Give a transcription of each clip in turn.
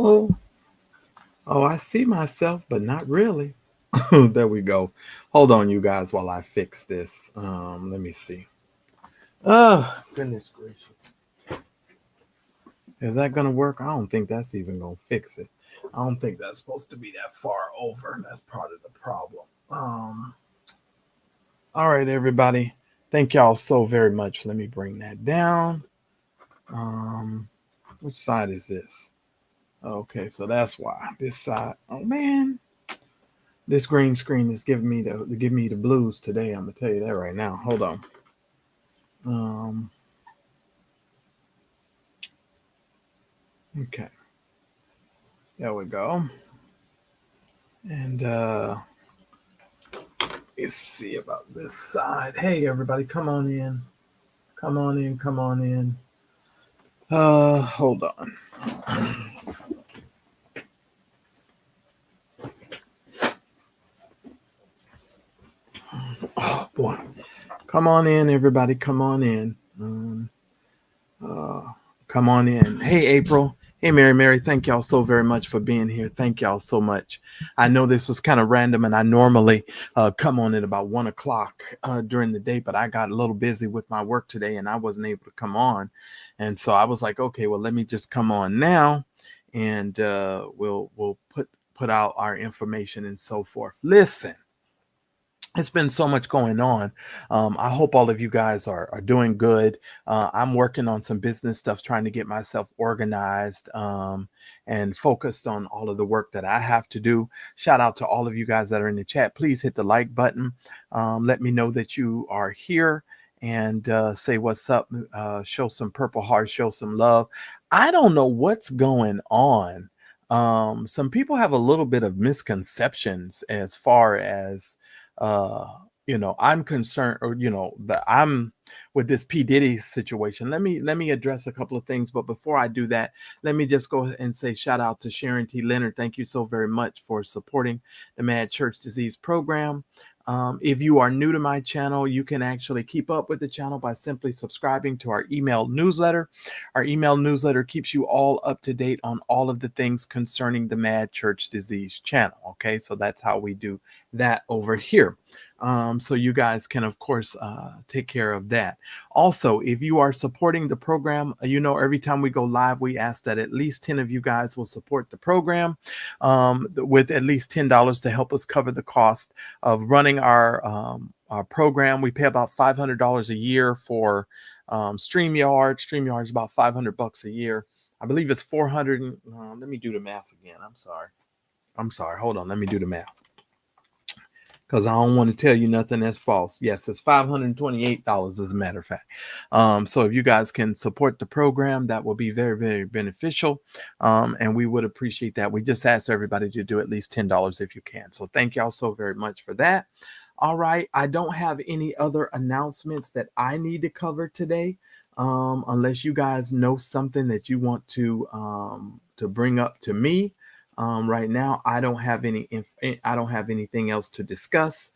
Oh, oh, I see myself, but not really. There we go. Hold on, you guys, while I fix this. Let me see. Oh, goodness gracious. Is that going to work? I don't think that's even going to fix it. I don't think that's supposed to be that far over. That's part of the problem. All right, everybody. Thank y'all so very much. Let me bring that down. Um, which side is this? Okay, so that's why this side. Oh man, this green screen is giving me the blues today. I'm gonna tell you that right now. Hold on. Um, okay, there we go. And let's see about this side. Hey, everybody, come on in. Come on in. Come on in. Hold on. Oh boy, come on in, everybody. Come on in. Uh, come on in. Hey, April. Hey, Mary. Thank y'all so very much for being here. Thank y'all so much. I know this was kind of random, and I normally come on at about 1 o'clock during the day, but I got a little busy with my work today, and I wasn't able to come on. And so I was like, okay, well, let me just come on now, and we'll put out our information and so forth. Listen. It's been so much going on. I hope all of you guys are doing good. I'm working on some business stuff, trying to get myself organized and focused on all of the work that I have to do. Shout out to all of you guys that are in the chat. Please hit the like button. Let me know that you are here and say what's up. Show some purple hearts, show some love. I don't know what's going on. Some people have a little bit of misconceptions as far as uh I'm concerned, or that I'm with this P Diddy situation. Let me address a couple of things, but before I do that, let me just go ahead and say shout out to Sharon T. Leonard. Thank you so very much for supporting the Mad Church Disease Program. If you are new to my channel, you can actually keep up with the channel by simply subscribing to our email newsletter. Our email newsletter keeps you all up to date on all of the things concerning the Mad Church Disease channel. Okay, so that's how we do that over here. So you guys can, of course, take care of that. Also, if you are supporting the program, every time we go live, we ask that at least 10 of you guys will support the program with at least $10 to help us cover the cost of running our program. We pay about $500 a year for StreamYard. StreamYard is about $500 a year. I believe it's 400. Let me do the math again. I'm sorry. Hold on. Let me do the math, because I don't want to tell you nothing that's false. Yes, it's $528, as a matter of fact. So if you guys can support the program, that will be very, very beneficial. And we would appreciate that. We just ask everybody to do at least $10 if you can. So thank y'all so very much for that. All right. I don't have any other announcements that I need to cover today. Unless you guys know something that you want to bring up to me. Right now, I don't have anything else to discuss.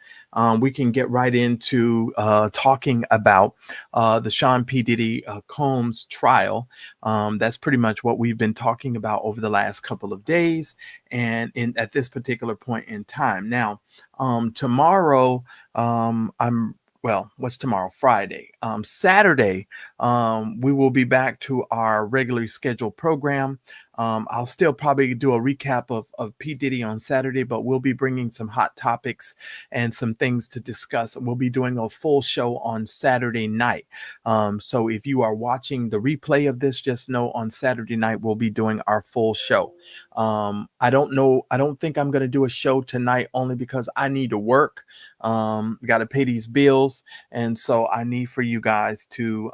We can get right into talking about the Sean P. Diddy Combs trial. That's pretty much what we've been talking about over the last couple of days, and at this particular point in time. Now, tomorrow, what's tomorrow? Friday. Saturday, we will be back to our regularly scheduled program. I'll still probably do a recap of P. Diddy on Saturday, but we'll be bringing some hot topics and some things to discuss. We'll be doing a full show on Saturday night. So if you are watching the replay of this, just know on Saturday night, we'll be doing our full show. I don't think I'm going to do a show tonight, only because I need to work. Got to pay these bills. And so I need for you guys to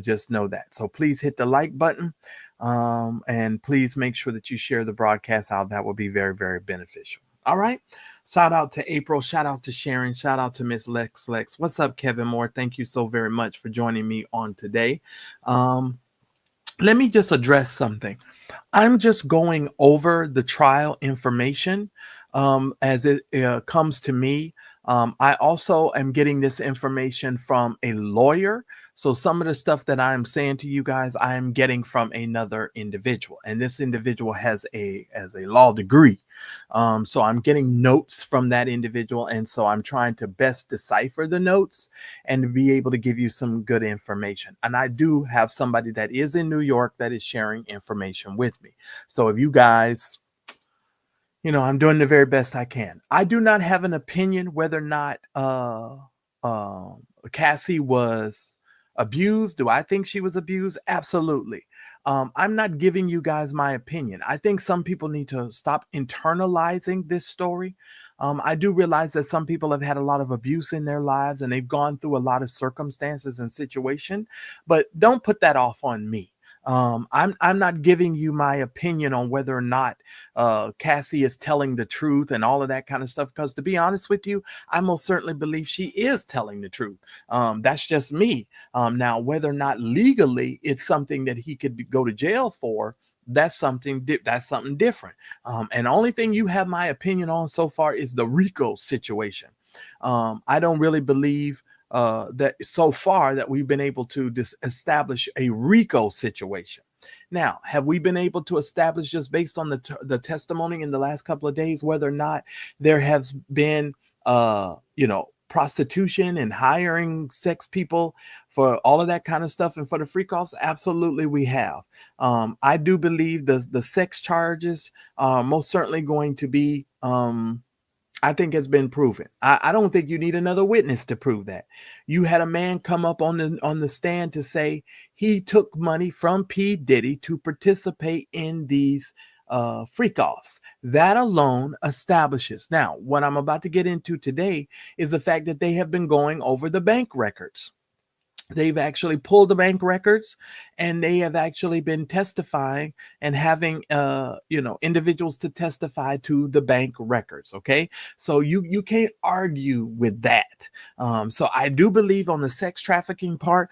just know that. So please hit the like button. And please make sure that you share the broadcast out. That will be very, very beneficial. All right. Shout out to April. Shout out to Sharon. Shout out to Miss Lex. What's up, Kevin Moore? Thank you so very much for joining me on today. Let me just address something. I'm just going over the trial information as it comes to me. I also am getting this information from a lawyer. So some of the stuff that I'm saying to you guys, I am getting from another individual, and this individual has a law degree. So I'm getting notes from that individual, and so I'm trying to best decipher the notes and to be able to give you some good information. And I do have somebody that is in New York that is sharing information with me. So if you guys, I'm doing the very best I can. I do not have an opinion whether or not uh, Cassie was abused. Do I think she was abused? Absolutely. I'm not giving you guys my opinion. I think some people need to stop internalizing this story. I do realize that some people have had a lot of abuse in their lives and they've gone through a lot of circumstances and situation, but don't put that off on me. I'm not giving you my opinion on whether or not Cassie is telling the truth and all of that kind of stuff. Because to be honest with you, I most certainly believe she is telling the truth. That's just me. Now, whether or not legally it's something that he could go to jail for, that's something different. And the only thing you have my opinion on so far is the RICO situation. I don't really believe that so far that we've been able to establish a RICO situation. Now, have we been able to establish, just based on the testimony in the last couple of days, whether or not there has been, prostitution and hiring sex people for all of that kind of stuff and for the freak-offs? Absolutely, we have. I do believe the sex charges are most certainly going to be, I think it's been proven. I don't think you need another witness to prove that. You had a man come up on the stand to say he took money from P. Diddy to participate in these freak-offs. That alone establishes. Now, what I'm about to get into today is the fact that they have been going over the bank records. They've actually pulled the bank records, and they have actually been testifying and having individuals to testify to the bank records. Okay, so you can't argue with that. So I do believe on the sex trafficking part,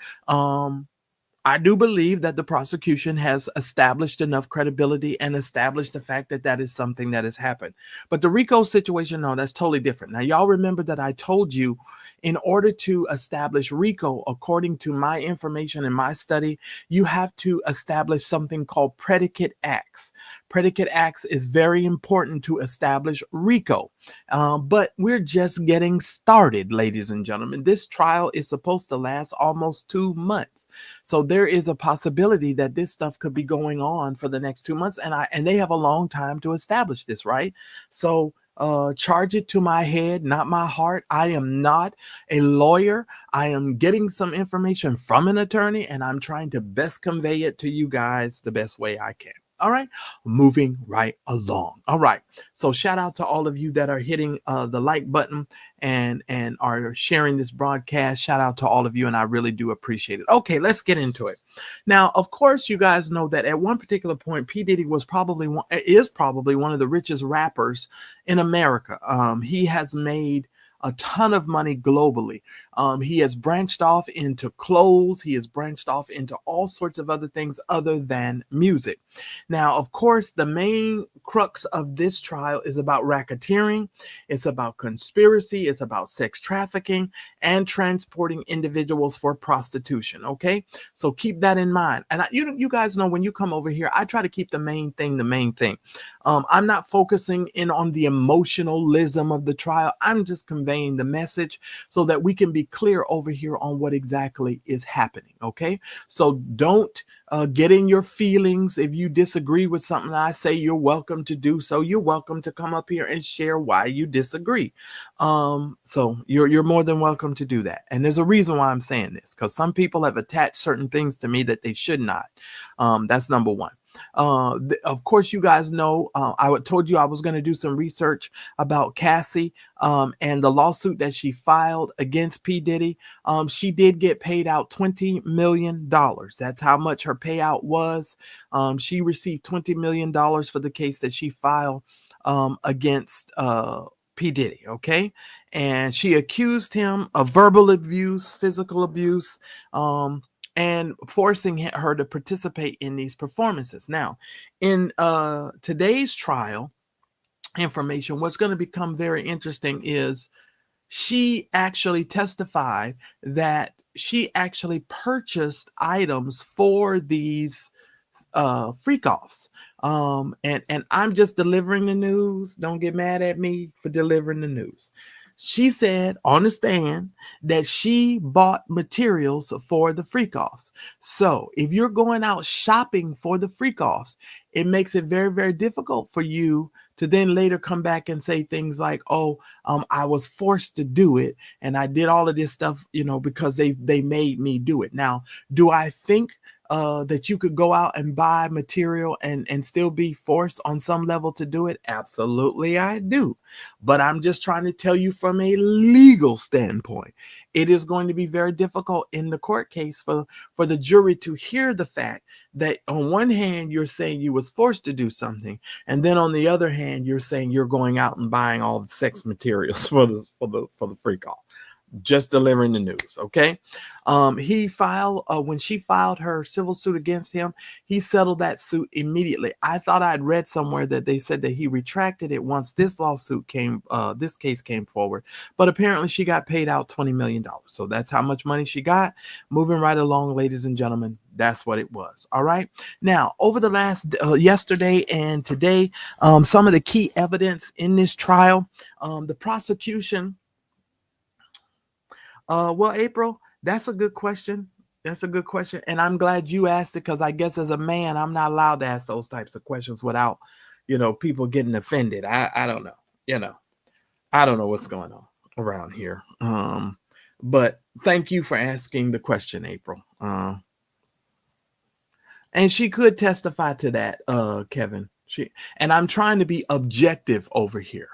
I do believe that the prosecution has established enough credibility and established the fact that that is something that has happened. But the RICO situation, no, that's totally different. Now, y'all remember that I told you, in order to establish RICO, according to my information and my study, you have to establish something called predicate acts. Predicate acts is very important to establish RICO. But we're just getting started, ladies and gentlemen. This trial is supposed to last almost 2 months. So there is a possibility that this stuff could be going on for the next 2 months. And they have a long time to establish this, right? So charge it to my head, not my heart. I am not a lawyer. I am getting some information from an attorney, and I'm trying to best convey it to you guys the best way I can. All right, moving right along. All right, so shout out to all of you that are hitting the like button and are sharing this broadcast. Shout out to all of you, and I really do appreciate it. Okay, let's get into it. Now, of course, you guys know that at one particular point, P. Diddy is probably one of the richest rappers in America. He has made a ton of money globally. He has branched off into clothes. He has branched off into all sorts of other things other than music. Now, of course, the main crux of this trial is about racketeering. It's about conspiracy. It's about sex trafficking and transporting individuals for prostitution. Okay, so keep that in mind. And you guys know, when you come over here, I try to keep the main thing the main thing. I'm not focusing in on the emotionalism of the trial. I'm just conveying the message so that we can be clear over here on what exactly is happening. Okay, so don't get in your feelings. If you disagree with something I say, you're welcome to do so. You're welcome to come up here and share why you disagree. So you're more than welcome to do that. And there's a reason why I'm saying this, because some people have attached certain things to me that they should not. That's number one. Of course, you guys know, I told you I was going to do some research about Cassie and the lawsuit that she filed against P. Diddy. She did get paid out $20 million. That's how much her payout was. She received $20 million for the case that she filed against P. Diddy. Okay. And she accused him of verbal abuse, physical abuse, and forcing her to participate in these performances. Now, in today's trial information, what's going to become very interesting is she actually testified that she actually purchased items for these freak-offs. And I'm just delivering the news. Don't get mad at me for delivering the news. She said on the stand that she bought materials for the freak-offs. So if you're going out shopping for the freak-offs, it makes it very, very difficult for you to then later come back and say things like, oh, I was forced to do it, and I did all of this stuff, because they made me do it. Now, do I think that you could go out and buy material and still be forced on some level to do it? Absolutely, I do. But I'm just trying to tell you from a legal standpoint, it is going to be very difficult in the court case for the jury to hear the fact that on one hand, you're saying you was forced to do something, and then on the other hand, you're saying you're going out and buying all the sex materials for the freak off. Just delivering the news. Okay. He filed when she filed her civil suit against him, he settled that suit immediately. I thought I'd read somewhere that they said that he retracted it once this case came forward, but apparently she got paid out $20 million. So that's how much money she got. Moving right along, ladies and gentlemen, that's what it was. All right. Now, over the last yesterday and today, some of the key evidence in this trial, the prosecution. Well, April, that's a good question. That's a good question. And I'm glad you asked it, because I guess as a man, I'm not allowed to ask those types of questions without, people getting offended. I don't know. I don't know what's going on around here. But thank you for asking the question, April. And she could testify to that, Kevin. And I'm trying to be objective over here.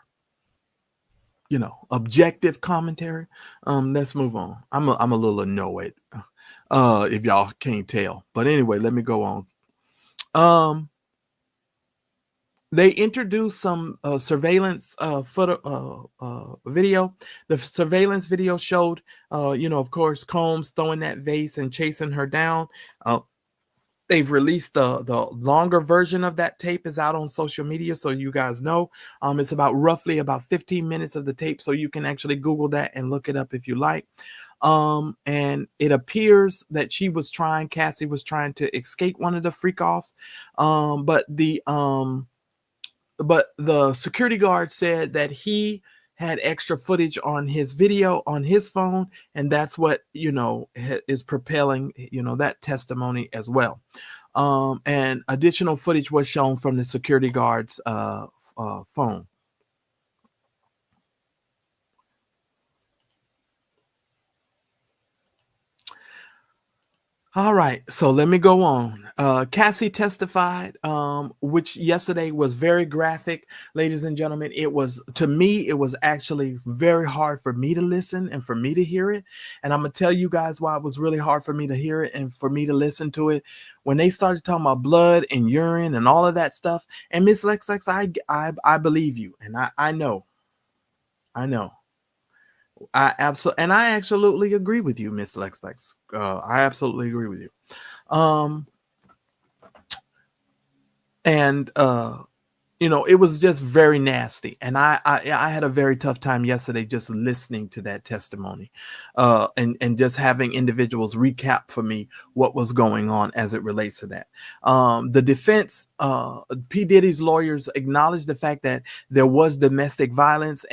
Objective commentary. Let's move on. I'm a little annoyed, if y'all can't tell. But anyway, let me go on. They introduced some surveillance video. The surveillance video showed, of course, Combs throwing that vase and chasing her down. They've released the longer version of that tape is out on social media, so you guys know. It's roughly about 15 minutes of the tape, so you can actually Google that and look it up if you like. And it appears that Cassie was trying to escape one of the freak-offs, but the security guard said that he had extra footage on his video on his phone, and that's what is propelling that testimony as well. And additional footage was shown from the security guard's phone. All right, so let me go on. Cassie testified, which yesterday was very graphic, ladies and gentlemen. It was actually very hard for me to listen and for me to hear it. And I'm gonna tell you guys why it was really hard for me to hear it and for me to listen to it. When they started talking about blood and urine and all of that stuff, and Miss Lex, I believe you, and I know. I absolutely agree with you, Miss Lex. I absolutely agree with you. And it was just very nasty. And I had a very tough time yesterday just listening to that testimony, and just having individuals recap for me what was going on as it relates to that. The defense, P. Diddy's lawyers acknowledged the fact that there was domestic violence,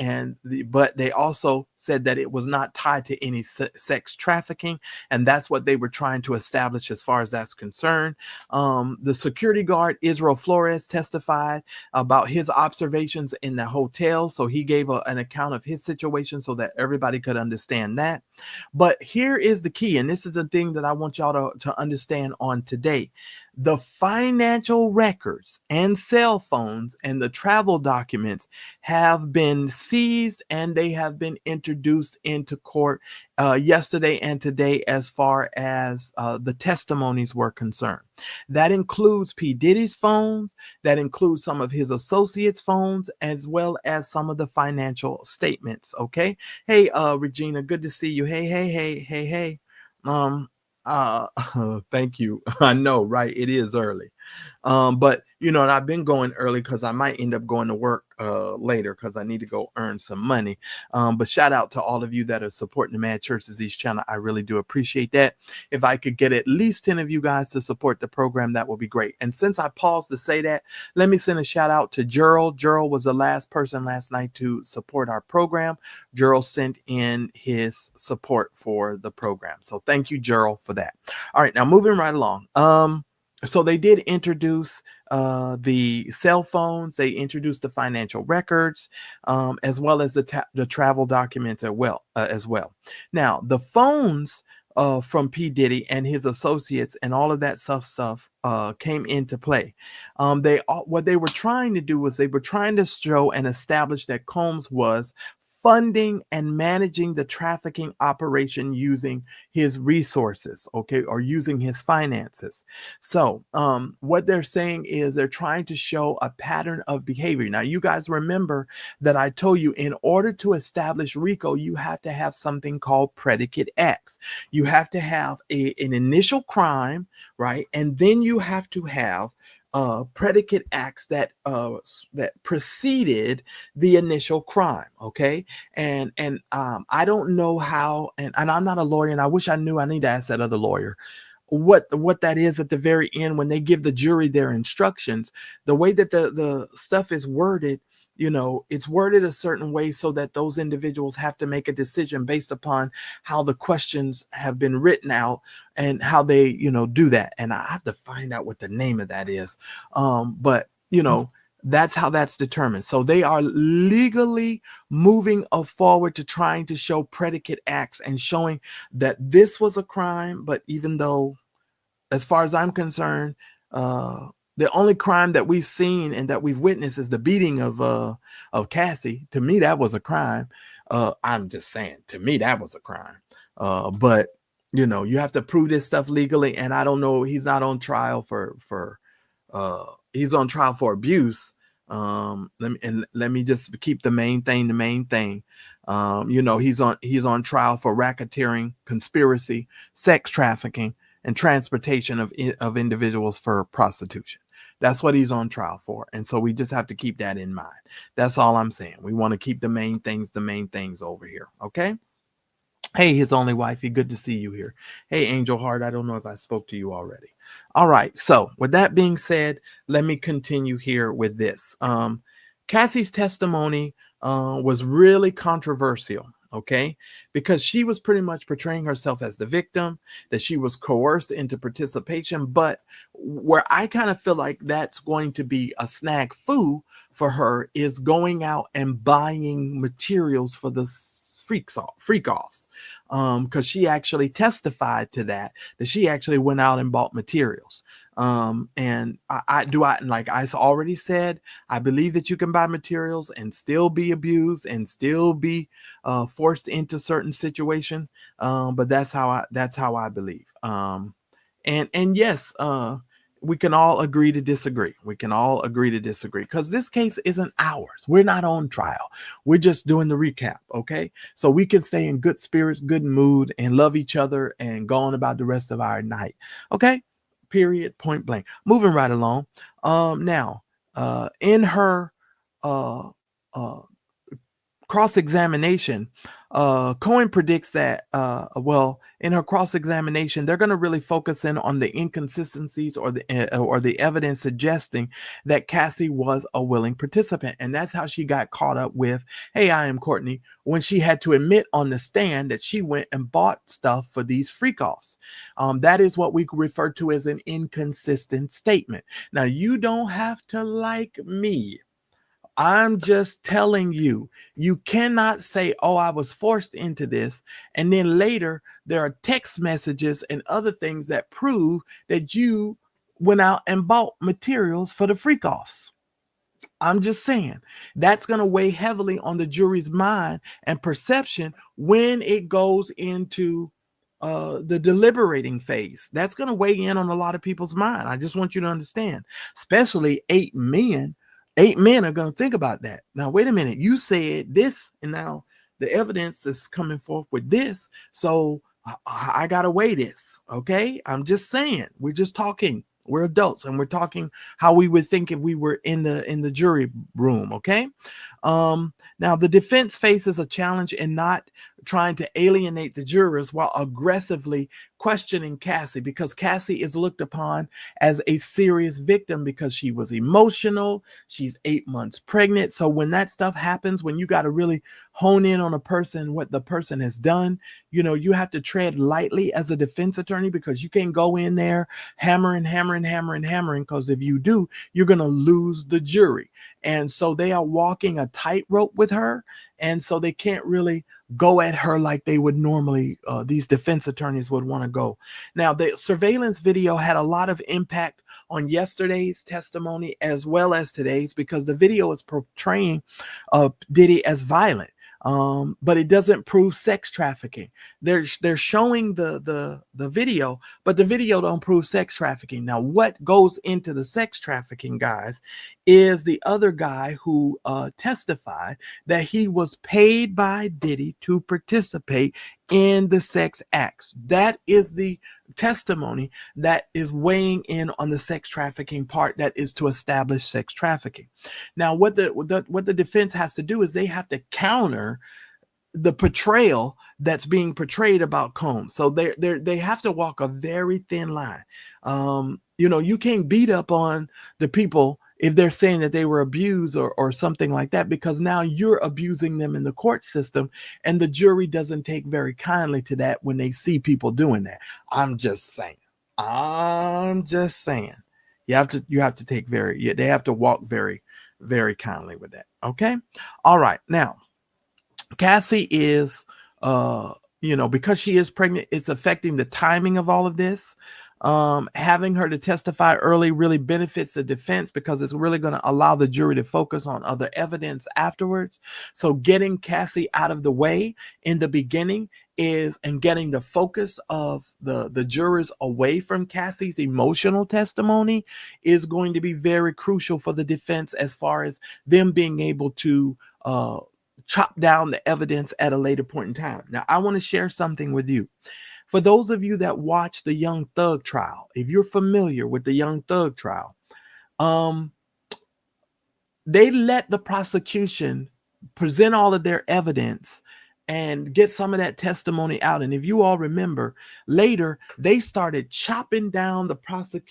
but they also said that it was not tied to any sex trafficking, and that's what they were trying to establish as far as that's concerned. The security guard, Israel Flores, testified about his observations in the hotel. So he gave an account of his situation so that everybody could understand that. But here is the key, and this is the thing that I want y'all to understand on today. The financial records and cell phones and the travel documents have been seized, and they have been introduced into court yesterday and today as far as the testimonies were concerned. That includes P. Diddy's phones, that includes some of his associates' phones, as well as some of the financial statements. Okay. Hey, Regina, good to see you. Hey. Thank you. I know, right? It is early. But you know, and I've been going early because I might end up going to work later because I need to go earn some money. But shout out to all of you that are supporting the Mad Church Disease channel. I really do appreciate that. If I could get at least 10 of you guys to support the program, that would be great. And since I paused to say that, let me send a shout out to Gerald. Gerald was the last person last night to support our program. Gerald sent in his support for the program. So thank you, Gerald, for that. All right, now moving right along. So they did introduce the cell phones. They introduced the financial records, as well as the travel documents as well. Now, the phones from P. Diddy and his associates and all of that stuff came into play. What they were trying to do was they were trying to show and establish that Combs was funding and managing the trafficking operation using his resources, okay, or using his finances. So what they're saying is they're trying to show a pattern of behavior. Now, you guys remember that I told you in order to establish RICO, you have to have something called predicate acts. You have to have an initial crime, right? And then you have to have predicate acts that preceded the initial crime. Okay. And I don't know how, and I'm not a lawyer, and I wish I knew. I need to ask that other lawyer what that is at the very end when they give the jury their instructions. The way that the stuff is worded, you know, it's worded a certain way so that those individuals have to make a decision based upon how the questions have been written out and how they, you know, do that. And I have to find out what the name of that is. But, you know, that's how that's determined. So they are legally moving forward to trying to show predicate acts and showing that this was a crime. But even though, as far as I'm concerned, the only crime that we've seen and that we've witnessed is the beating of Cassie. To me, that was a crime. I'm just saying, to me, that was a crime. But you know, you have to prove this stuff legally, and I don't know. He's not on trial for he's on trial for abuse. Let me just keep the main thing. You know, he's on trial for racketeering, conspiracy, sex trafficking, and transportation of individuals for prostitution. That's what he's on trial for. And so we just have to keep that in mind. That's all I'm saying. We want to keep the main things over here. Okay. Hey, his only wifey. Good to see you here. Hey, Angel Heart. I don't know if I spoke to you already. All right. So with that being said, let me continue here with this. Cassie's testimony was really controversial. Okay, because she was pretty much portraying herself as the victim, that she was coerced into participation. But where I kind of feel like that's going to be a snag foo for her is going out and buying materials for the Freakoffs. Because she actually testified to that she actually went out and bought materials. And like I already said, I believe that you can buy materials and still be abused and still be forced into certain situation. But that's how I believe. And yes, we can all agree to disagree. Because this case isn't ours. We're not on trial. We're just doing the recap. Okay. So we can stay in good spirits, good mood, and love each other and go on about the rest of our night. Okay. Period. Point blank. Moving right along. Now, in her cross-examination, Cohen predicts that, in her cross-examination, they're going to really focus in on the inconsistencies or the evidence suggesting that Cassie was a willing participant. And that's how she got caught up with, hey, I am Courtney, when she had to admit on the stand that she went and bought stuff for these freak-offs. That is what we refer to as an inconsistent statement. Now, you don't have to like me. I'm just telling you, you cannot say, oh, I was forced into this. And then later there are text messages and other things that prove that you went out and bought materials for the freak-offs. I'm just saying that's going to weigh heavily on the jury's mind and perception when it goes into the deliberating phase. That's going to weigh in on a lot of people's mind. I just want you to understand, especially 8 men. 8 men are going to think about that. Now, wait a minute. You said this, and now the evidence is coming forth with this. So I got to weigh this. Okay. I'm just saying, we're just talking. We're adults, and we're talking how we would think if we were in the jury room. Okay. Now the defense faces a challenge in not trying to alienate the jurors while aggressively questioning Cassie, because Cassie is looked upon as a serious victim because she was emotional. She's 8 months pregnant. So when that stuff happens, when you got to really hone in on a person, what the person has done, you have to tread lightly as a defense attorney, because you can't go in there hammering, because if you do, you're going to lose the jury. And so they are walking a tightrope with her. And so they can't really go at her like they would normally, these defense attorneys would want to go. Now, the surveillance video had a lot of impact on yesterday's testimony as well as today's, because the video is portraying Diddy as violent. But it doesn't prove sex trafficking. They're showing the video, but the video don't prove sex trafficking. Now, what goes into the sex trafficking, guys, is the other guy who testified that he was paid by Diddy to participate in the sex acts. That is the testimony that is weighing in on the sex trafficking part, that is to establish sex trafficking. Now, what the defense has to do is they have to counter the portrayal that's being portrayed about Combs. So they have to walk a very thin line. You can't beat up on the people if they're saying that they were abused or something like that, because now you're abusing them in the court system, and the jury doesn't take very kindly to that when they see people doing that. I'm just saying. You have to take they have to walk very, very kindly with that. Okay. All right. Now, Cassie is, because she is pregnant, it's affecting the timing of all of this. Having her to testify early really benefits the defense, because it's really going to allow the jury to focus on other evidence afterwards. So getting Cassie out of the way in the beginning and getting the focus of the jurors away from Cassie's emotional testimony is going to be very crucial for the defense, as far as them being able to chop down the evidence at a later point in time. Now, I want to share something with you. For those of you that watch the Young Thug trial, if you're familiar with the Young Thug trial, they let the prosecution present all of their evidence and get some of that testimony out. And if you all remember, later they started chopping down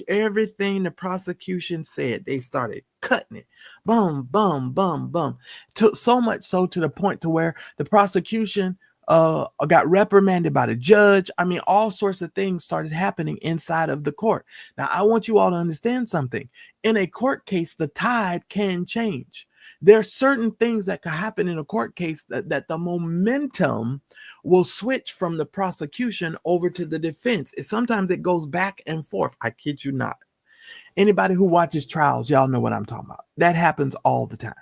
everything the prosecution said. They started cutting it, boom, boom, boom, boom, so much so to the point to where the prosecution got reprimanded by the judge. I mean, all sorts of things started happening inside of the court. Now, I want you all to understand something. In a court case, the tide can change. There are certain things that can happen in a court case that the momentum will switch from the prosecution over to the defense. Sometimes it goes back and forth. I kid you not. Anybody who watches trials, y'all know what I'm talking about. That happens all the time.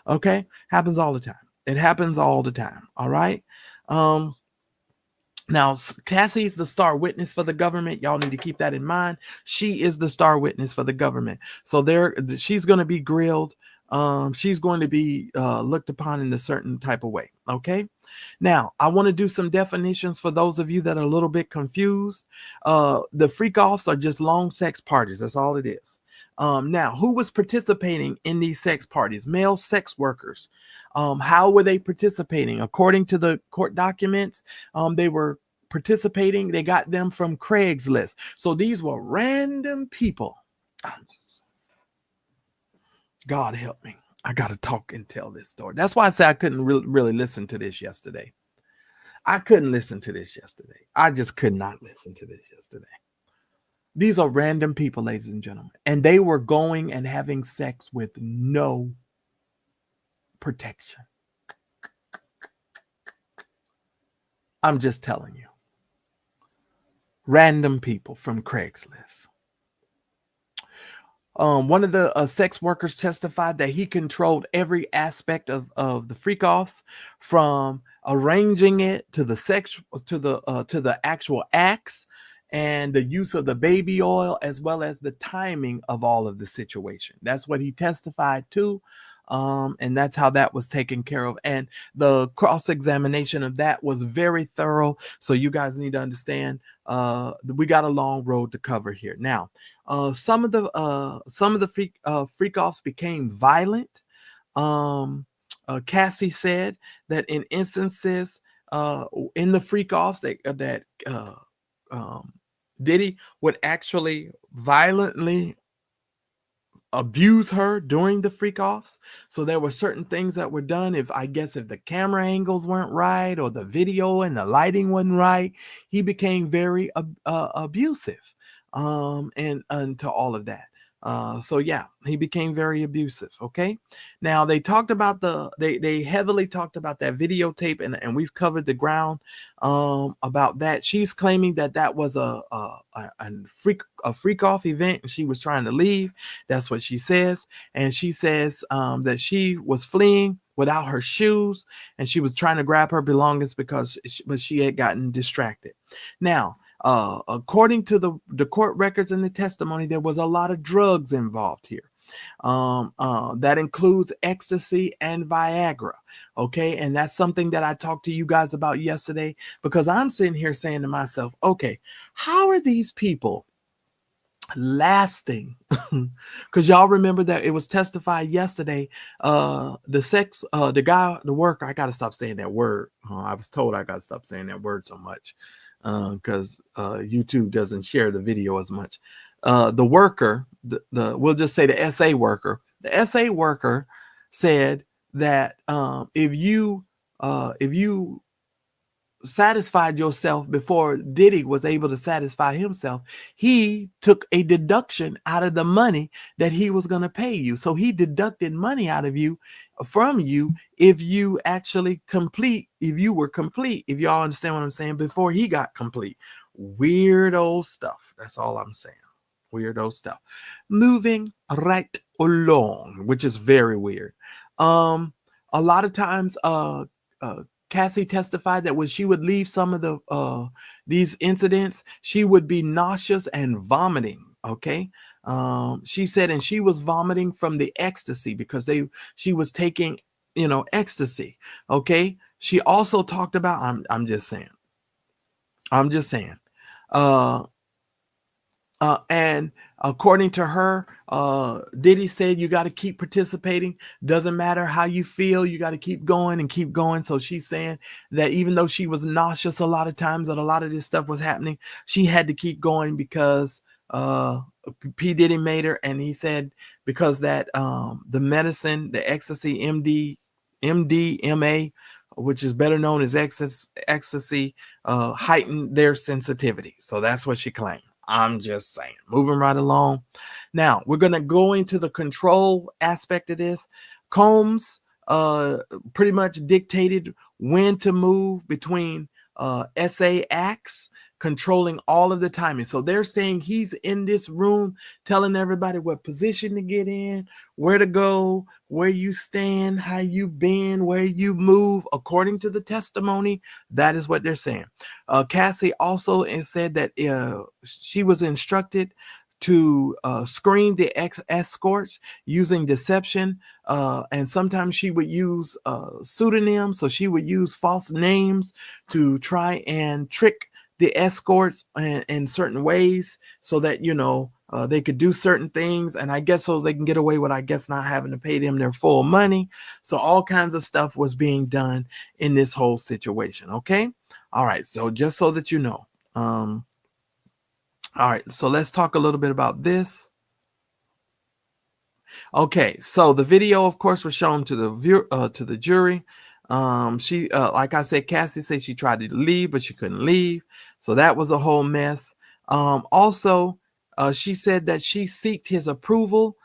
Okay? Happens all the time. It happens all the time. All right? Now, Cassie's the star witness for the government. Y'all need to keep that in mind. She is the star witness for the government. So she's going to be grilled. She's going to be looked upon in a certain type of way. Okay. Now, I want to do some definitions for those of you that are a little bit confused. The freakoffs are just long sex parties. That's all it is. Now, who was participating in these sex parties? Male sex workers. How were they participating? According to the court documents, they were participating. They got them from Craigslist. So these were random people. God help me. I got to talk and tell this story. That's why I say I couldn't really listen to this yesterday. I couldn't listen to this yesterday. I just could not listen to this yesterday. These are random people, ladies and gentlemen. And they were going and having sex with no protection. I'm just telling you. Random people from Craigslist. One of the sex workers testified that he controlled every aspect of the freakoffs, from arranging it to the sex to the actual acts and the use of the baby oil, as well as the timing of all of the situation. That's what he testified to. And that's how that was taken care of. And the cross-examination of that was very thorough. So you guys need to understand, we got a long road to cover here. Now, Some of the freak-offs became violent. Cassie said that in instances in the freak-offs that Diddy would actually violently abuse her during the freak-offs. So there were certain things that were done. If the camera angles weren't right or the video and the lighting wasn't right, he became very abusive and to all of that. So yeah, he became very abusive. Okay. Now they talked about they heavily talked about that videotape, and we've covered the ground about that. She's claiming that was a freak off event, and she was trying to leave. That's what she says. And she says that she was fleeing without her shoes, and she was trying to grab her belongings but she had gotten distracted. Now, according to the court records and the testimony, there was a lot of drugs involved here. That includes ecstasy and Viagra. Okay. And that's something that I talked to you guys about yesterday, because I'm sitting here saying to myself, okay, how are these people lasting? Because y'all remember that it was testified yesterday, the worker, I gotta stop saying that word. I was told I gotta stop saying that word so much because YouTube doesn't share the video as much. The worker, we'll just say the SA worker, said that if you satisfied yourself before Diddy was able to satisfy himself, he took a deduction out of the money that he was going to pay you. So he deducted money out of you, from you, if you were complete, if y'all understand what I'm saying, before he got complete. Weirdo stuff. That's all I'm saying. Weirdo stuff. Moving right along, which is very weird. A lot of times, Cassie testified that when she would leave some of these incidents, she would be nauseous and vomiting. Okay. She said, and she was vomiting from the ecstasy because she was taking, ecstasy. Okay. She also talked about, I'm just saying, and according to her, Diddy said you got to keep participating. Doesn't matter how you feel, you got to keep going and keep going. So she's saying that even though she was nauseous a lot of times that a lot of this stuff was happening, she had to keep going because P. Diddy made her. And he said because that the medicine, the ecstasy, MDMA, which is better known as ecstasy, heightened their sensitivity. So that's what she claimed. I'm just saying. Moving right along. Now, we're going to go into the control aspect of this. Combs pretty much dictated when to move between SA acts, controlling all of the timing. So they're saying he's in this room telling everybody what position to get in, where to go, where you stand, how you bend, where you move. According to the testimony, that is what they're saying. Cassie also said that she was instructed to screen the escorts using deception, and sometimes she would use pseudonyms. So she would use false names to try and trick the escorts in certain ways so that, they could do certain things. And I guess so they can get away with, not having to pay them their full money. So all kinds of stuff was being done in this whole situation. Okay. All right. So just so that you know. All right. So let's talk a little bit about this. Okay. So the video, of course, was shown to the jury. She, like I said, Cassie said she tried to leave, but she couldn't leave. So that was a whole mess. Also, she said that she sought his approval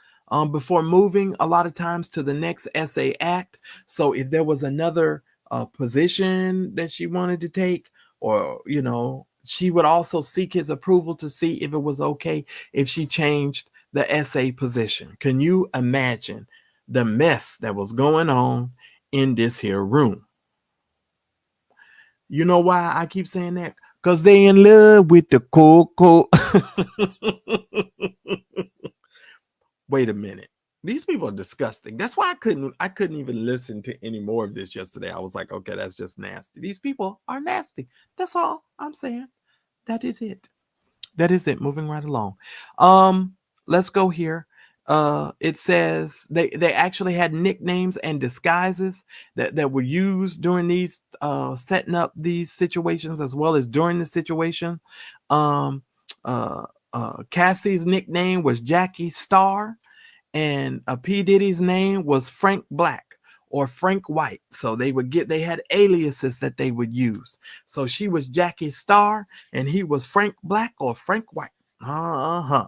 before moving a lot of times to the next SA act. So if there was another position that she wanted to take, or, she would also seek his approval to see if it was okay if she changed the SA position. Can you imagine the mess that was going on in this here room? You know why I keep saying that? Because they in love with the cocoa. Wait a minute. These people are disgusting. That's why I couldn't even listen to any more of this yesterday. I was like, okay, that's just nasty. These people are nasty. That's all I'm saying. That is it. That is it. Moving right along. Let's go here. It says they actually had nicknames and disguises that were used during these setting up these situations as well as during the situation. Um, Cassie's nickname was Jackie Star, and P. Diddy's name was Frank Black or Frank White. So they had aliases that they would use. So she was Jackie Star and he was Frank Black or Frank White. Uh-huh.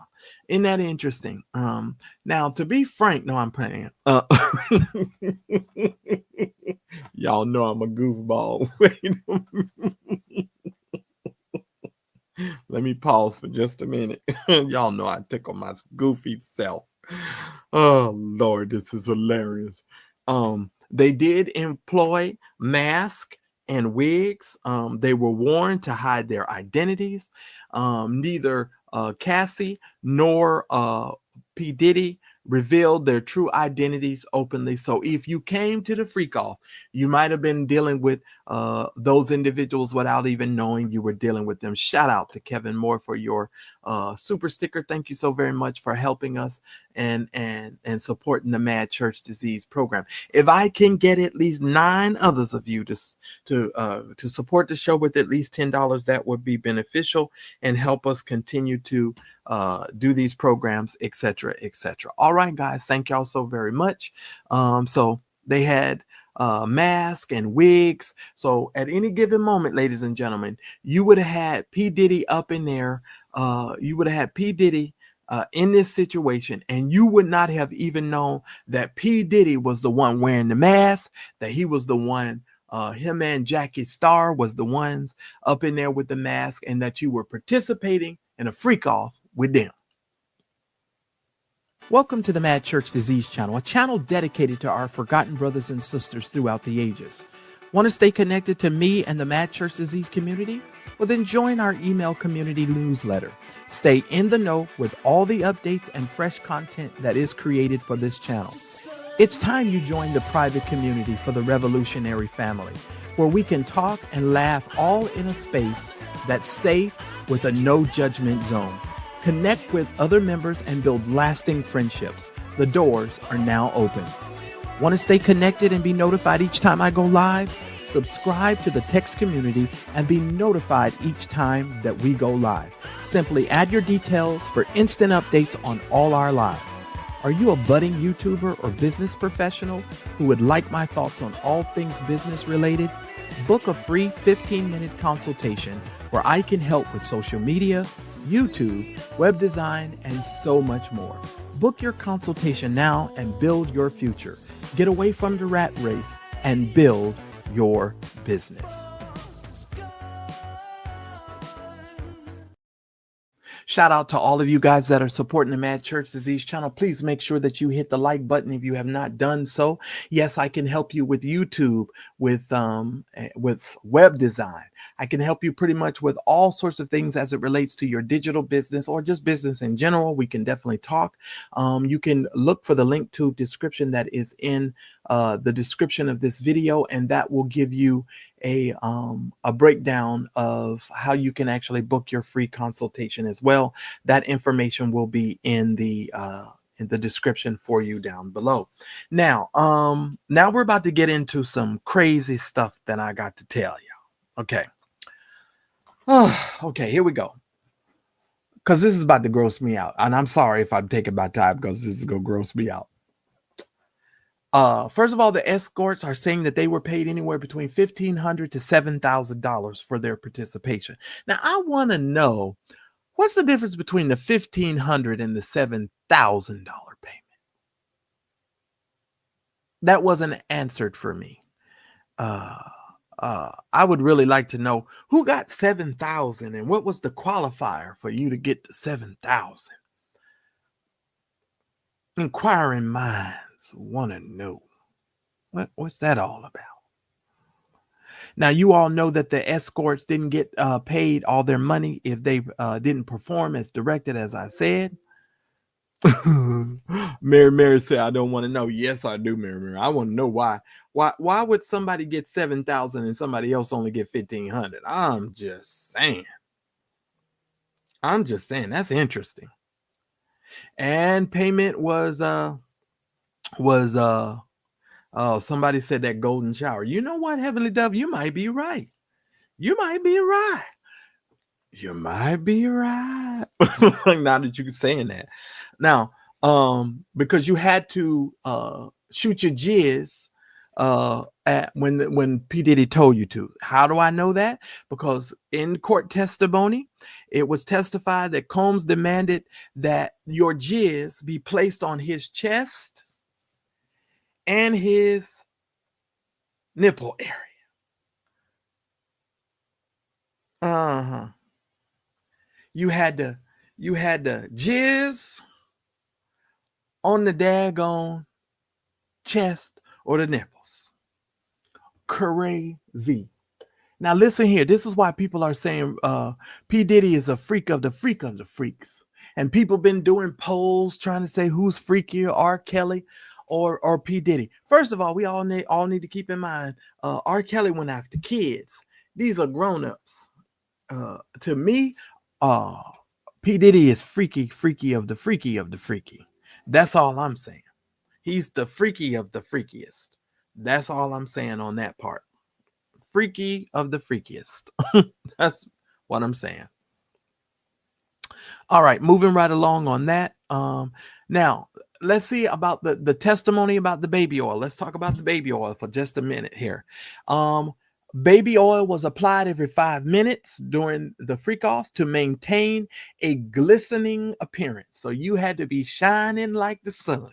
Isn't that interesting? Now to be frank, no, I'm playing. Y'all know I'm a goofball. Let me pause for just a minute. Y'all know I tickle my goofy self. Oh Lord, this is hilarious. They did employ masks and wigs. They were worn to hide their identities. Neither Cassie nor P. Diddy revealed their true identities openly. So if you came to the Freakoff, you might have been dealing with those individuals without even knowing you were dealing with them. Shout out to Kevin Moore for your super sticker. Thank you so very much for helping us and supporting the Mad Church Disease program. If I can get at least 9 others of you to support the show with at least $10, that would be beneficial and help us continue to do these programs, etc., etc. All right, guys, thank y'all so very much. So they had mask and wigs. So at any given moment, ladies and gentlemen, you would have had P. Diddy up in there. You would have had P. Diddy in this situation, and you would not have even known that P. Diddy was the one wearing the mask, that he was the one, him and Jackie Star was the ones up in there with the mask, and that you were participating in a freak off with them. Welcome to the Mad Church Disease channel, a channel dedicated to our forgotten brothers and sisters throughout the ages. Want to stay connected to me and the Mad Church Disease community? Well, then join our email community newsletter. Stay in the know with all the updates and fresh content that is created for this channel. It's time you join the private community for the revolutionary family, where we can talk and laugh all in a space that's safe with a no judgment zone. Connect with other members and build lasting friendships. The doors are now open. Want to stay connected and be notified each time I go live? Subscribe to the text community and be notified each time that we go live. Simply add your details for instant updates on all our lives. Are you a budding YouTuber or business professional who would like my thoughts on all things business related? Book a free 15-minute consultation where I can help with social media, YouTube, web design, and so much more. Book your consultation now and build your future. Get away from the rat race and build your business. Shout out to all of you guys that are supporting the Mad Church Disease channel. Please make sure that you hit the like button if you have not done so. Yes, I can help you with YouTube, with web design. I can help you pretty much with all sorts of things as it relates to your digital business or just business in general. We can definitely talk. You can look for the link to description that is in the description of this video, and that will give you a breakdown of how you can actually book your free consultation as well. That information will be in the description for you down below. Now we're about to get into some crazy stuff that I got to tell you. Okay. Okay, here we go. Because this is about to gross me out. And I'm sorry if I'm taking my time because this is going to gross me out. First of all, the escorts are saying that they were paid anywhere between $1,500 to $7,000 for their participation. Now, I want to know, what's the difference between the $1,500 and the $7,000 payment? That wasn't answered for me. I would really like to know who got 7,000 and what was the qualifier for you to get the 7,000. Inquiring minds want to know what's that all about. Now, you all know that the escorts didn't get paid all their money if they didn't perform as directed, as I said. Mary said, I don't want to know. Yes, I do, Mary. I want to know why. Why would somebody get 7,000 and somebody else only get 1,500? I'm just saying. I'm just saying that's interesting. And payment was oh, somebody said that golden shower. You know what, Heavenly Dove? You might be right. You might be right. You might be right. Now that you're saying that. Now, because you had to shoot your jizz at when P. Diddy told you to. How do I know that? Because in court testimony, it was testified that Combs demanded that your jizz be placed on his chest and his nipple area. Uh-huh. You had to jizz on the daggone chest or the nipples. Crazy. Now listen here. This is why people are saying P. Diddy is a freak of the freaks. And people been doing polls trying to say who's freakier, R. Kelly or P. Diddy. First of all, we all need to keep in mind R. Kelly went after kids. These are grown-ups. To me, P. Diddy is freaky of the freaky. That's all I'm saying. He's the freaky of the freakiest. That's all I'm saying on that part. Freaky of the freakiest. That's what I'm saying. All right, moving right along on that. Now let's see about the testimony about the baby oil. Let's talk about the baby oil for just a minute here. Baby oil was applied every 5 minutes during the Freakoffs to maintain a glistening appearance. So you had to be shining like the sun.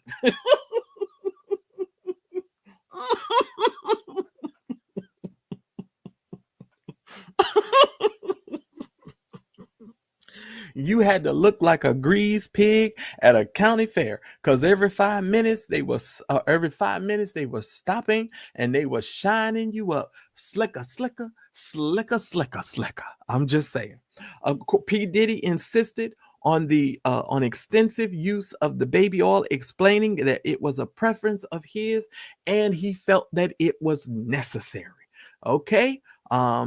You had to look like a greased pig at a county fair, because every 5 minutes they was stopping and they was shining you up, slicker. I'm just saying. P. Diddy insisted on on extensive use of the baby oil, explaining that it was a preference of his and he felt that it was necessary. Okay.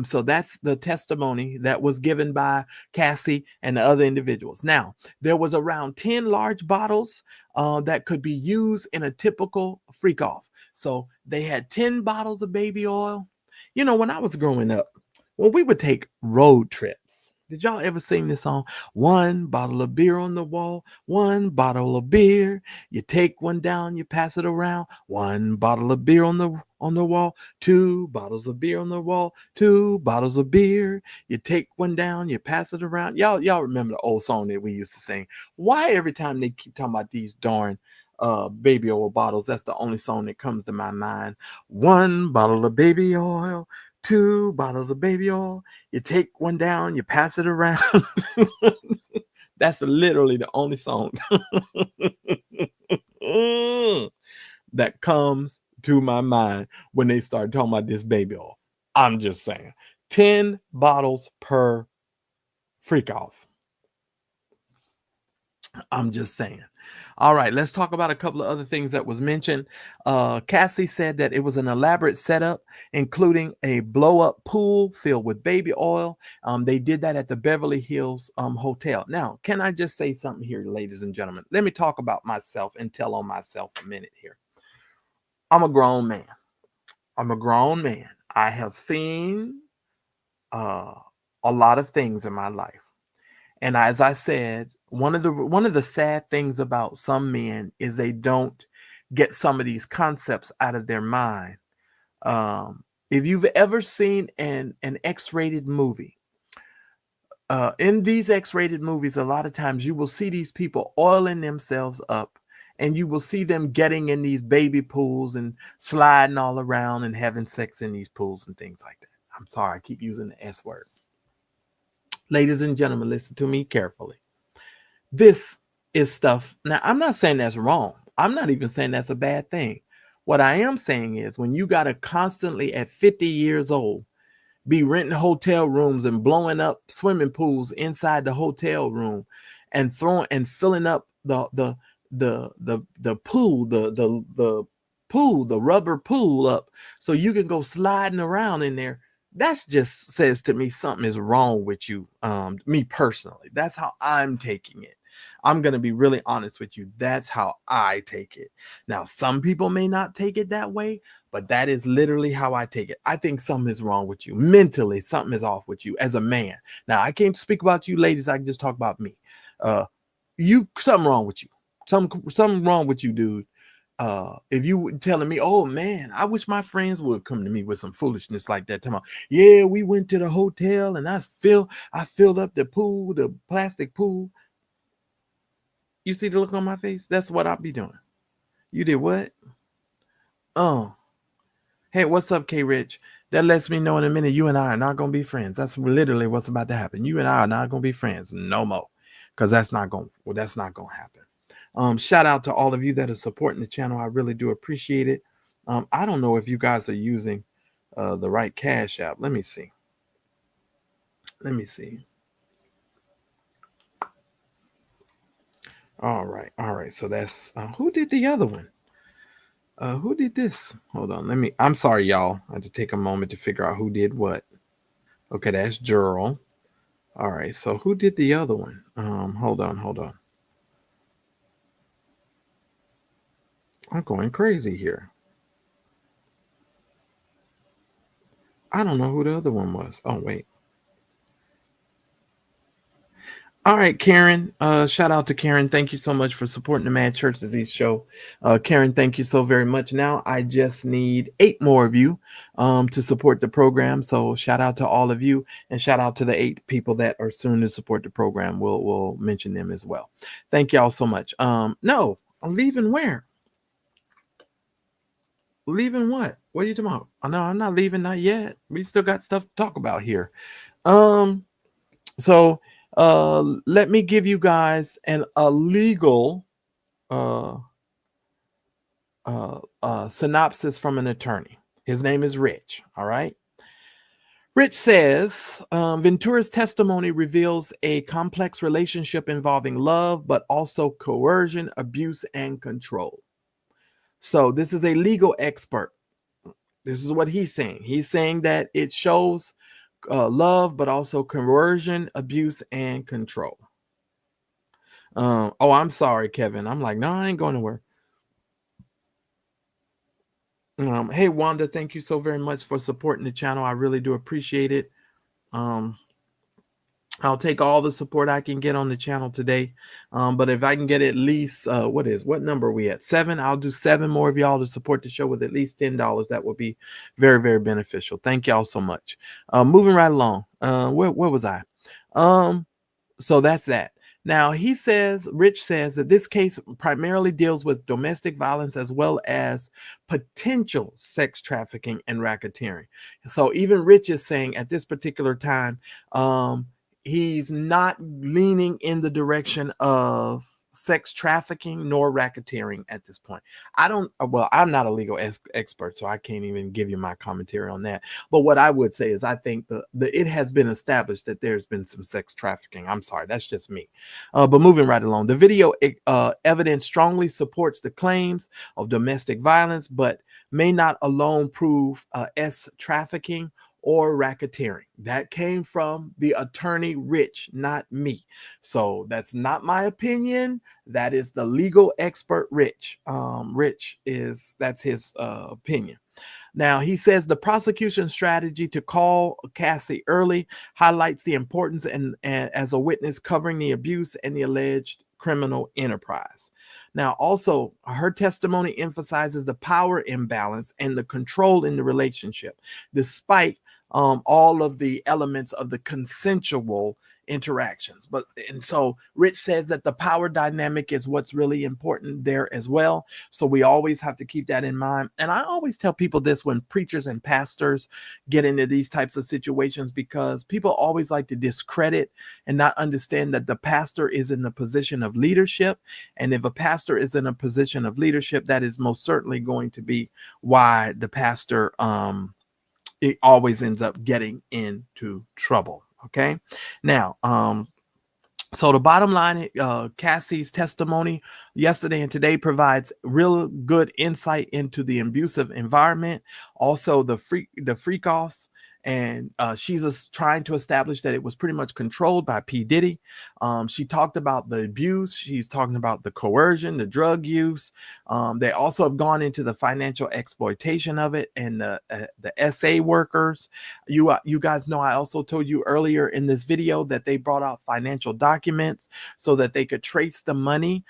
So that's the testimony that was given by Cassie and the other individuals. Now, there was around 10 large bottles that could be used in a typical freak-off. So they had 10 bottles of baby oil. You know, when I was growing up, when we would take road trips, did y'all ever sing this song? One bottle of beer on the wall, one bottle of beer. You take one down, you pass it around. One bottle of beer on the wall, two bottles of beer on the wall, two bottles of beer. You take one down, you pass it around. Y'all remember the old song that we used to sing? Why every time they keep talking about these darn baby oil bottles, that's the only song that comes to my mind. One bottle of baby oil, two bottles of baby oil. You take one down, you pass it around. That's literally the only song that comes to my mind when they start talking about this baby oil. I'm just saying. 10 bottles per freak off. I'm just saying. All right, let's talk about a couple of other things that was mentioned. Cassie said that it was an elaborate setup, including a blow-up pool filled with baby oil. They did that at the Beverly Hills Hotel. Now, can I just say something here, ladies and gentlemen? Let me talk about myself and tell on myself a minute here. I'm a grown man. I have seen a lot of things in my life. And as I said, one of the sad things about some men is they don't get some of these concepts out of their mind. If you've ever seen an X-rated movie, in these X-rated movies, a lot of times you will see these people oiling themselves up, and you will see them getting in these baby pools and sliding all around and having sex in these pools and things like that. I'm sorry, I keep using the S word. Ladies and gentlemen, listen to me carefully. This is stuff. Now, I'm not saying that's wrong. I'm not even saying that's a bad thing. What I am saying is when you got to constantly at 50 years old be renting hotel rooms and blowing up swimming pools inside the hotel room and throwing and filling up the pool, the rubber pool up so you can go sliding around in there. That's just says to me something is wrong with you. Me personally, that's how I'm taking it. I'm going to be really honest with you. That's how I take it. Now, some people may not take it that way, but that is literally how I take it. I think something is wrong with you mentally. Something is off with you as a man. Now, I can't speak about you ladies. I can just talk about me. Something wrong with you. Something wrong with you, dude. If you were telling me, oh man, I wish my friends would come to me with some foolishness like that. Tomorrow, yeah, we went to the hotel and I filled up the pool, the plastic pool. You see the look on my face? That's what I'll be doing. You did what? Oh, hey, what's up, K Rich? That lets me know in a minute you and I are not gonna be friends. That's literally what's about to happen. You and I are not gonna be friends no more, because that's not gonna happen. Shout out to all of you that are supporting the channel. I really do appreciate it. I don't know if you guys are using the right Cash App. Let me see. All right. So that's who did the other one? Who did this? Hold on. I'm sorry, y'all. I had to take a moment to figure out who did what. Okay, that's Gerald. All right. So who did the other one? Hold on. I'm going crazy here. I don't know who the other one was. Oh, wait. All right, Karen. Shout out to Karen. Thank you so much for supporting the Mad Church Disease Show. Karen, thank you so very much. Now I just need 8 more of you to support the program. So shout out to all of you, and shout out to the 8 people that are soon to support the program. We'll mention them as well. Thank y'all so much. No, I'm leaving where? Leaving what? What are you talking about? Oh, no, I'm not leaving, not yet. We still got stuff to talk about here. So let me give you guys a legal synopsis from an attorney. His name is Rich. All right. Rich says Ventura's testimony reveals a complex relationship involving love, but also coercion, abuse, and control. So this is a legal expert. This is what he's saying. He's saying that it shows love, but also coercion, abuse, and control. Oh, I'm sorry, Kevin. I'm like, no, I ain't going nowhere. Hey, Wanda, thank you so very much for supporting the channel. I really do appreciate it. I'll take all the support I can get on the channel today. But if I can get at least, what number are we at? 7. I'll do 7 more of y'all to support the show with at least $10. That would be very, very beneficial. Thank y'all so much. Moving right along. Where was I? So that's that. Now, Rich says that this case primarily deals with domestic violence as well as potential sex trafficking and racketeering. So even Rich is saying at this particular time, he's not leaning in the direction of sex trafficking nor racketeering at this point. I'm not a legal expert, so I can't even give you my commentary on that. But what I would say is I think it has been established that there's been some sex trafficking. I'm sorry, that's just me. But moving right along, the video evidence strongly supports the claims of domestic violence, but may not alone prove trafficking or racketeering. That came from the attorney Rich, not me. So that's not my opinion. That is the legal expert Rich. That's his opinion. Now, he says the prosecution strategy to call Cassie early highlights the importance and as a witness covering the abuse and the alleged criminal enterprise. Now, also, her testimony emphasizes the power imbalance and the control in the relationship, despite all of the elements of the consensual interactions. And so Rich says that the power dynamic is what's really important there as well. So we always have to keep that in mind. And I always tell people this when preachers and pastors get into these types of situations, because people always like to discredit and not understand that the pastor is in the position of leadership. And if a pastor is in a position of leadership, that is most certainly going to be why the pastor it always ends up getting into trouble. Okay. Now, so the bottom line, Cassie's testimony yesterday and today provides real good insight into the abusive environment, also the freakoffs, and she's trying to establish that it was pretty much controlled by P. Diddy. She talked about the abuse. She's talking about the coercion, the drug use. They also have gone into the financial exploitation of it and the SA workers. You guys know I also told you earlier in this video that they brought out financial documents so that they could trace the money.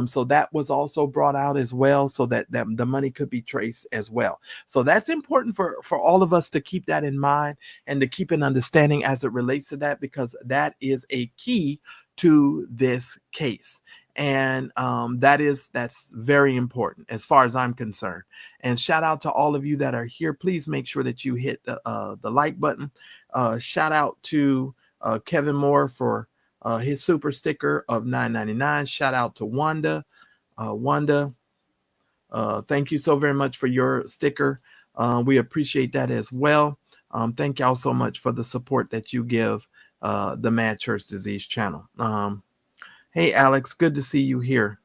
So that was also brought out as well, so that the money could be traced as well. So that's important for all of us to keep that in mind and to keep an understanding as it relates to that, because that is a key to this case. And that's very important as far as I'm concerned. And shout out to all of you that are here. Please make sure that you hit the like button. Shout out to Kevin Moore for his super sticker of $9.99. Shout out to Wanda. Wanda, thank you so very much for your sticker. We appreciate that as well. Thank y'all so much for the support that you give the Mad Church Disease channel. Hey, Alex, good to see you here.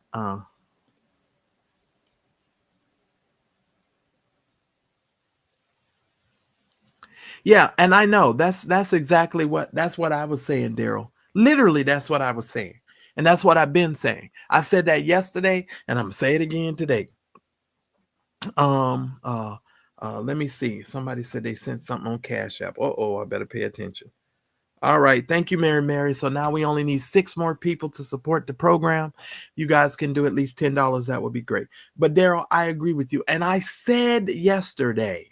Yeah, and I know that's exactly what I was saying, Daryl. Literally, that's what I was saying. And that's what I've been saying. I said that yesterday, and I'm gonna say it again today. Let me see. Somebody said they sent something on Cash App. I better pay attention. All right. Thank you, Mary. So now we only need 6 more people to support the program. You guys can do at least $10. That would be great. But Daryl, I agree with you. And I said yesterday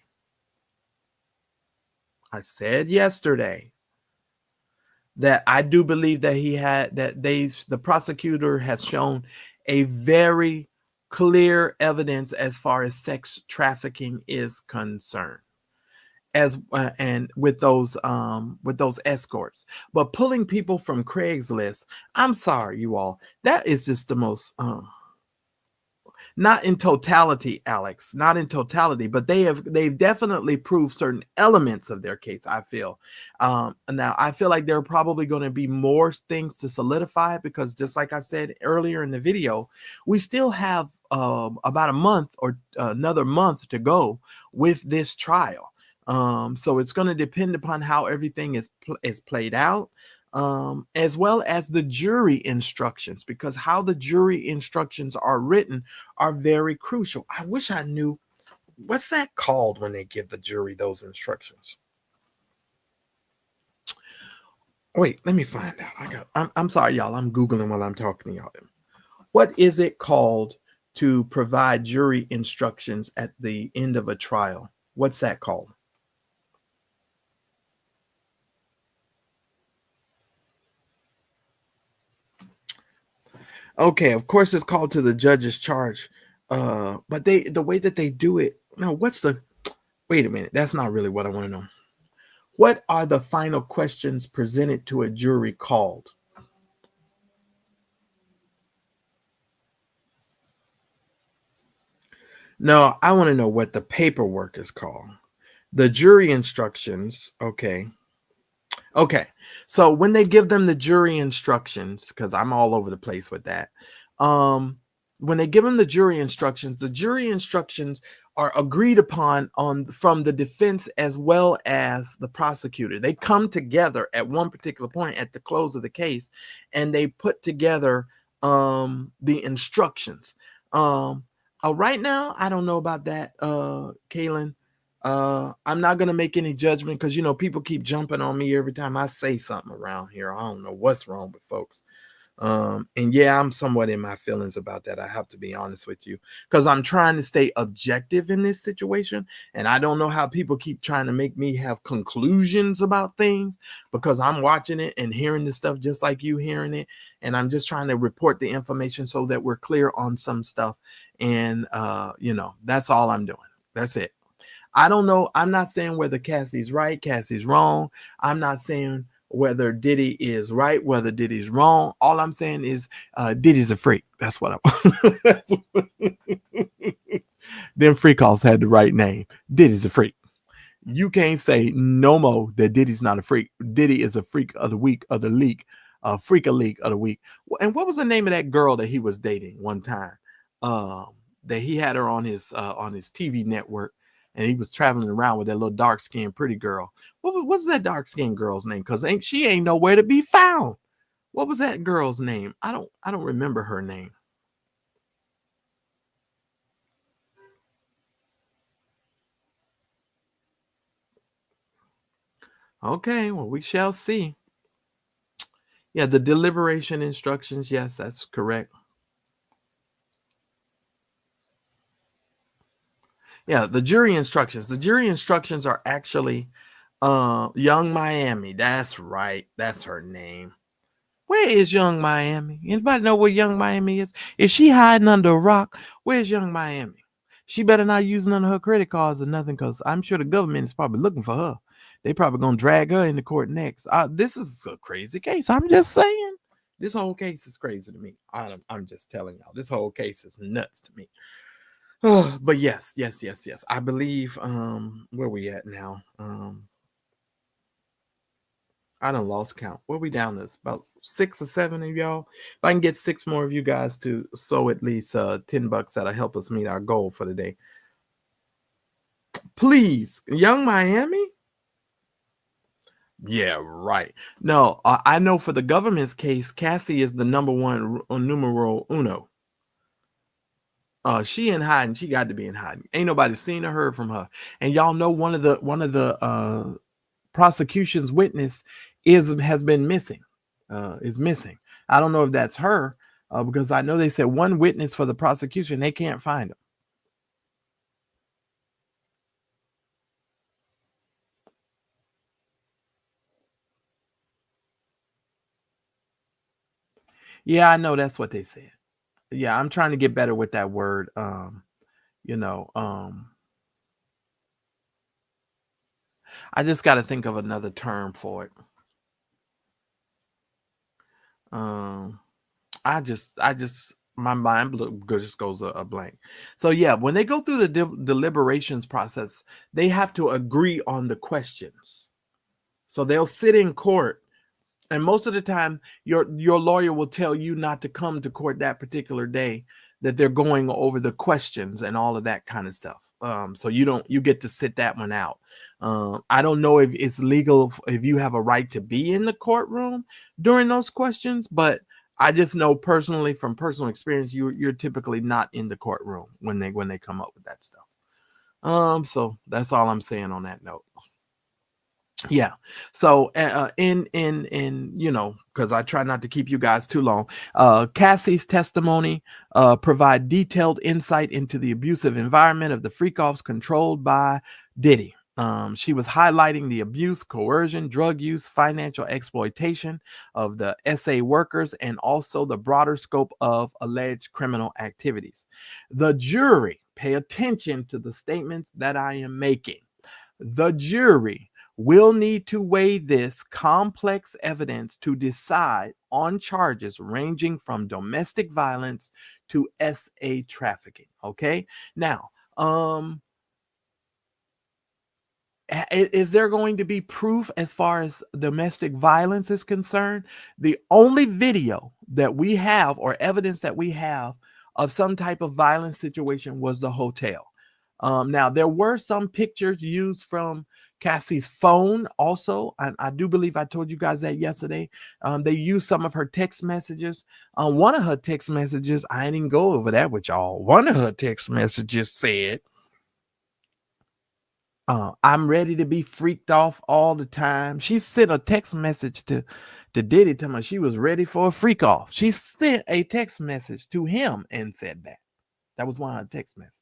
that I do believe that the prosecutor has shown a very clear evidence as far as sex trafficking is concerned, and with those escorts. But pulling people from Craigslist, I'm sorry, you all, that is just the most not in totality, Alex, not in totality, but they've definitely proved certain elements of their case, I feel. Now I feel like there are probably going to be more things to solidify, because just like I said earlier in the video, we still have about a month or another month to go with this trial. So it's going to depend upon how everything is played out, as well as the jury instructions, because how the jury instructions are written are very crucial. I wish I knew, what's that called when they give the jury those instructions? Wait, let me find out. I'm sorry, y'all. I'm Googling while I'm talking to y'all. What is it called to provide jury instructions at the end of a trial? What's that called? Okay, of course it's called to the judge's charge. But the way that they do it, no, wait a minute, that's not really what I want to know. What are the final questions presented to a jury called? No, I want to know what the paperwork is called. The jury instructions, okay. So when they give them the jury instructions, because I'm all over the place with that, when they give them the jury instructions are agreed upon from the defense as well as the prosecutor. They come together at one particular point at the close of the case, and they put together the instructions. Right now, I don't know about that, Kaylin. I'm not gonna make any judgment, because people keep jumping on me every time I say something around here. I don't know what's wrong with folks. And yeah, I'm somewhat in my feelings about that. I have to be honest with you, because I'm trying to stay objective in this situation, and I don't know how people keep trying to make me have conclusions about things, because I'm watching it and hearing this stuff just like you hearing it, and I'm just trying to report the information so that we're clear on some stuff. And that's all I'm doing. That's it. I don't know. I'm not saying whether Cassie's right, Cassie's wrong. I'm not saying whether Diddy is right, whether Diddy's wrong. All I'm saying is Diddy's a freak. That's what I'm. Them Freakoffs had the right name. Diddy's a freak. You can't say no more that Diddy's not a freak. Diddy is a freak of the week, of the league, freak of league of the week. And what was the name of that girl that he was dating one time? That he had her on his TV network, and he was traveling around with that little dark skinned pretty girl. What's that dark skinned girl's name? Because she ain't nowhere to be found. What was that girl's name? I don't remember her name. Okay, well, we shall see. Yeah, the deliberation instructions. Yes, that's correct. Yeah, the jury instructions. The jury instructions are actually Young Miami. That's right. That's her name. Where is Young Miami? Anybody know where Young Miami is? Is she hiding under a rock? Where's Young Miami? She better not use none of her credit cards or nothing, because I'm sure the government is probably looking for her. They probably gonna drag her into court next. This is a crazy case. I'm just saying. This whole case is crazy to me. I'm just telling y'all. This whole case is nuts to me. But yes. I believe where we at now? I done lost count. Where we down this? About 6 or 7 of y'all. If I can get 6 more of you guys to sow at least $10, that'll help us meet our goal for the day. Please, Young Miami. Yeah, right. No, I know for the government's case, Cassie is the number one numero uno. She in hiding. She got to be in hiding. Ain't nobody seen or heard from her. And y'all know one of the prosecution's witness has been missing. Is missing. I don't know if that's her, because I know they said one witness for the prosecution. They can't find him. Yeah, I know that's what they said. Yeah, I'm trying to get better with that word. You know, I just got to think of another term for it. I just my mind just goes a blank. So yeah, when they go through the deliberations process, they have to agree on the questions. So they'll sit in court, and most of the time your lawyer will tell you not to come to court that particular day, that they're going over the questions and all of that kind of stuff. So you get to sit that one out. I don't know if it's legal, if you have a right to be in the courtroom during those questions, but I just know personally, from personal experience, you're typically not in the courtroom when they come up with that stuff. So that's all I'm saying on that note. Yeah. So in because I try not to keep you guys too long, Cassie's testimony provide detailed insight into the abusive environment of the Freakoffs controlled by Diddy. She was highlighting the abuse, coercion, drug use, financial exploitation of the SA workers, and also the broader scope of alleged criminal activities. The jury, pay attention to the statements that I am making. The jury will need to weigh this complex evidence to decide on charges ranging from domestic violence to SA trafficking. Okay. Now, is there going to be proof as far as domestic violence is concerned? The only video that we have, or evidence that we have, of some type of violent situation was the hotel. Now, there were some pictures used from Cassie's phone also. I do believe I told you guys that yesterday. They used some of her text messages. One of her text messages, I didn't go over that with y'all. One of her text messages said, I'm ready to be freaked off all the time. She sent a text message to Diddy telling me she was ready for a freak off. She sent a text message to him and said that. That was one of her text messages.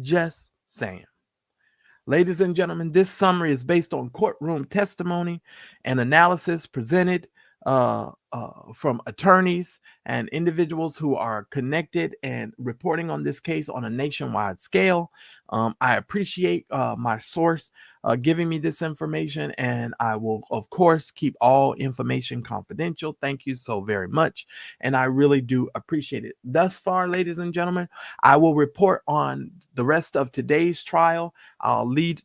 Just saying. Ladies and gentlemen, this summary is based on courtroom testimony and analysis presented from attorneys and individuals who are connected and reporting on this case on a nationwide scale. I appreciate my source giving me this information, and I will, of course, keep all information confidential. Thank you so very much, and I really do appreciate it. Thus far, ladies and gentlemen, I will report on the rest of today's trial. I'll lead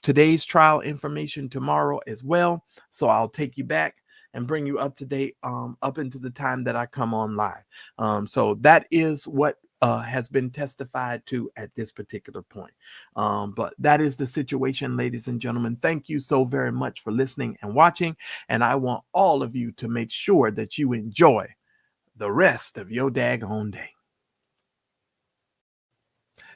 today's trial information tomorrow as well, so I'll take you back and bring you up to date up into the time that I come on live. So that is what has been testified to at this particular point. But that is the situation, ladies and gentlemen. Thank you so very much for listening and watching. And I want all of you to make sure that you enjoy the rest of your daggone day.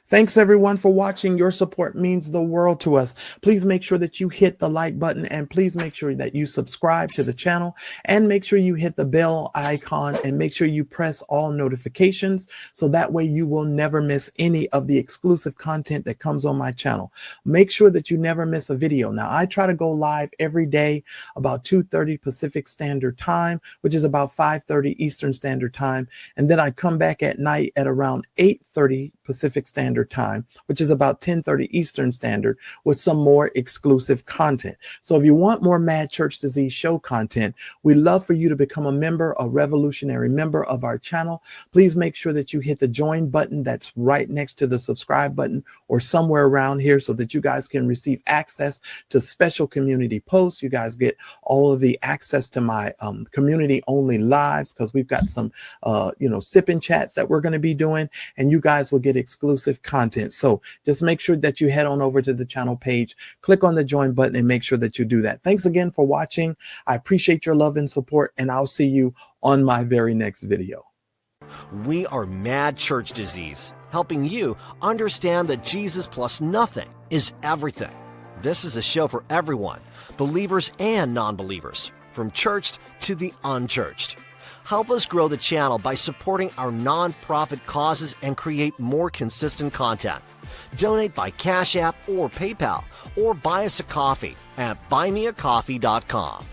Thanks everyone for watching. Your support means the world to us. Please make sure that you hit the like button, and please make sure that you subscribe to the channel, and make sure you hit the bell icon, and make sure you press all notifications so that way you will never miss any of the exclusive content that comes on my channel. Make sure that you never miss a video. Now, I try to go live every day about 2:30 Pacific Standard Time, which is about 5:30 Eastern Standard Time, and then I come back at night at around 8:30 Pacific Standard Time, which is about 10:30 Eastern Standard, with some more exclusive content. So if you want more Mad Church Disease show content, we love for you to become a member, a revolutionary member of our channel. Please make sure that you hit the join button that's right next to the subscribe button or somewhere around here so that you guys can receive access to special community posts. You guys get all of the access to my community only lives, because we've got some sipping chats that we're going to be doing, and you guys will get exclusive content. So just make sure that you head on over to the channel page, click on the join button, and make sure that you do that. Thanks again for watching. I appreciate your love and support, and I'll see you on my very next video. We are Mad Church Disease, helping you understand that Jesus plus nothing is everything. This is a show for everyone, believers and non-believers, from churched to the unchurched. Help us grow the channel by supporting our non-profit causes and create more consistent content. Donate by Cash App or PayPal, or buy us a coffee at buymeacoffee.com.